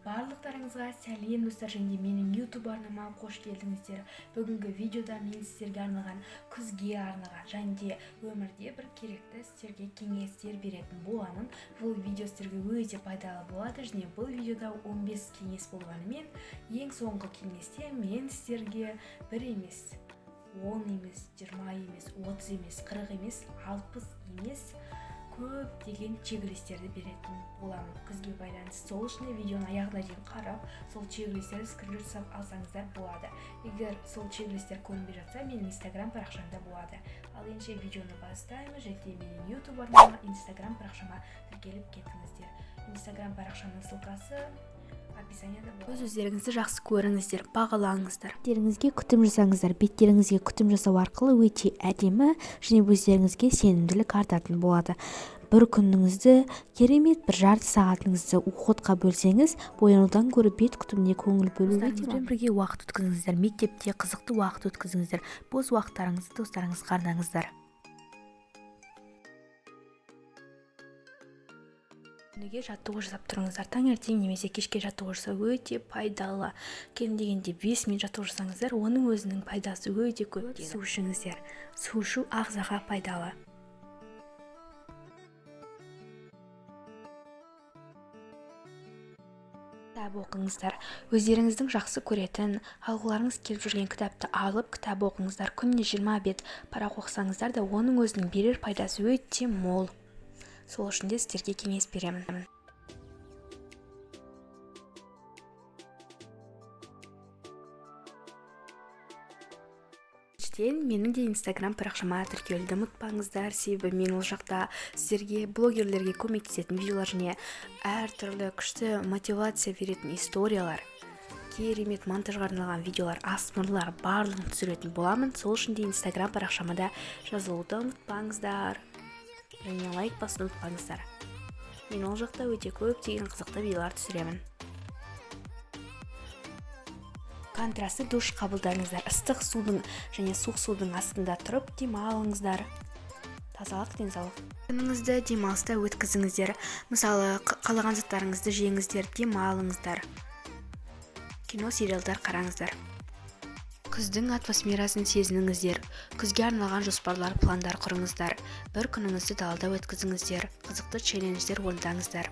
Барлықтарыңызға сәлем достар, және менің YouTube арнама қош келдіңіздер. Бүгінгі видеода мен сіздерге арналған күзге арналған және де өмірде бір керекті сіздерге кеңестер беретін боламын. Бұл видео сіздерге өте пайдалы болады, және бұл видеода 15 кеңес болғанымен ең соңғы кеңесте мен сіздерге бір емес, 10 емес, 20 емес, 30 емес, 40 емес, 60 емес, көп деген чек-листтерді беретін боламын күзге байланысты. Сол үшін видеоны аяғына дейін қарап, сол чек-листтерді скриншот жасап алсаңыздар болады. Егер сол чек-листтер көрінбей жатса, менің Instagram парақшамда болады. Ал енді видеоны бастаймыз, және менің YouTube арнама, Instagram парақшама тіркеліп кетіңіздер. Instagram парақшамның ссылкасы описанияда болады. Өздеріңізді жақсы көріңіздер, бағалаңыздар. Беттеріңізге күтім жасаңыздар. Беттеріңізге күтім жасау арқылы өте әдемі және өздеріңізге сенімділік артатын болады. Бір күніңізді керемет, бір жарты сағатыңызды уақытқа бөлсеңіз, боянудан гөрі бет күтіміне көңіл бөлу өте бірге уақыт өткізіңіздер. Мектепте қызықты уақыт өткізіңіздер. Бос уақыттарыңызды достарыңызға арнаңыздар. Неге жаттығу жасап тұрыңыздар. Таңертең немесе кешке жаттығу жасау өте пайдалы. Кем дегенде 5 минут жаттығу жасаңыздар, оның өзінің пайдасы өте көп. Су ішіңіздер. Су ішу ағзаға пайдалы. Кітап оқыңыздар. Өздеріңіздің жақсы көретін, алғыларыңыз келіп жүрген кітапты алып, кітап оқыңыздар. Күніне 20 бет парақ оқысаңыздар да, оның өзінің берер пайдасы өте мол. Сол үшін де сіздерге кеңес беремін. Менің де Instagram парақшама тіркелуді ұмытпаңыздар, себебі мен ол жақта сіздерге, блогерлерге көмектесетін видеолар және әртүрлі күшті мотивация беретін историялар, керемет монтажға арналған видеолар, асмырлар барлығын түсіретін боламын. Сол үшін де Instagram парақшамада жазылуды ұмытпаңыздар. Және лайк басуды ұмытпаңыздар. Мен ол жақта өте көптеген қызықты видеолар түсіремін. Контрасты душ қабылдаңыздар. Ыстық судың және суық судың астында тұрып демалыңыздар. Тазалық, денсаулық. Күніңізді демалыста өткізіңіздер. Мысалы, қалаған заттарыңызды жеңіздер, демалыңыздар. Кино, сериалдар қараңыздар. Күздің атмосферасын сезініңіздер. Күзге арналған жоспарлар, пландар құрыңыздар. Бір күніңізді далада өткізіңіздер. Қызықты челлендждер орындаңыздар.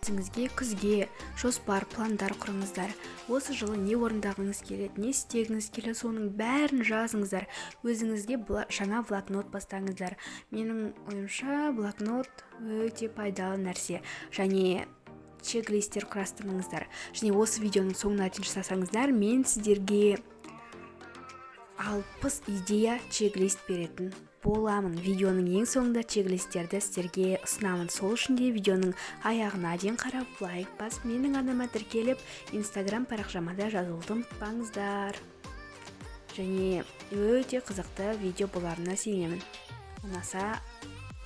Өзіңізге күзге жоспар, пландар құрыңыздар. Осы жылы не орындағыңыз келеді, не істегіңіз келеді, соның бәрін жазыңыздар. Өзіңізге жаңа блокнот бастаңыздар. Менің ойымша блокнот өте пайдалы нәрсе. Және чек-листтер құрастырыңыздар. Және осы видеоның соңына дейін жасасаңыздар, мен сіздерге 60 идея чек-лист беретін боламын. Видеоның ең соңында чек-листтерді сіздерге ұсынамын. Сол үшін де видеоның аяғына дейін қарап, лайк басып, менің арнама тіркеліп, Instagram парақшамада жазылуды ұмытпаңыздар. Және өте қызықты видео боларына сенемін. Ұнаса,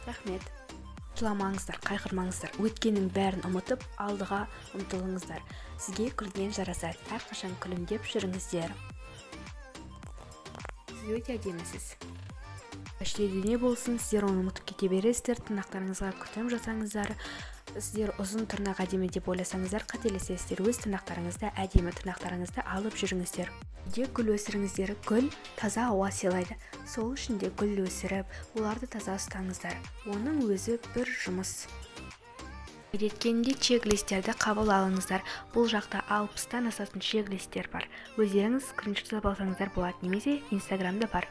рахмет. Жыламаңыздар, қайғырмаңыздар. Өткеннің бәрін ұмытып, алдыға ұмтылыңыздар. Сізге күлген жарасады. Әрқашан күлімдеп жүріңіздер. Өте әдемісіз. Әшіледі не болсын, сіздер оны ұмытып кете бересіздер. Тырнақтарыңызға күтім жасаңыздар. Сіздер ұзын тырнақ әдемі деп ойласаңыздар, қателесесіздер. Өз тырнақтарыңызды, әдемі тырнақтарыңызды алып жүріңіздер. Гүл өсіріңіздер. Гүл таза ауа сыйлайды. Сол үшін де гүл өсіріп, оларды таза ұстаңыздар. Оның өзі бір жұмыс. Еткенде чек-листтерді қабыл алыңыздар. Бұл жақта 60-тан асатын чек-листтер бар. Өздеріңіз скриншот жасап алсаңыздар болады, немесе Instagram'да бар.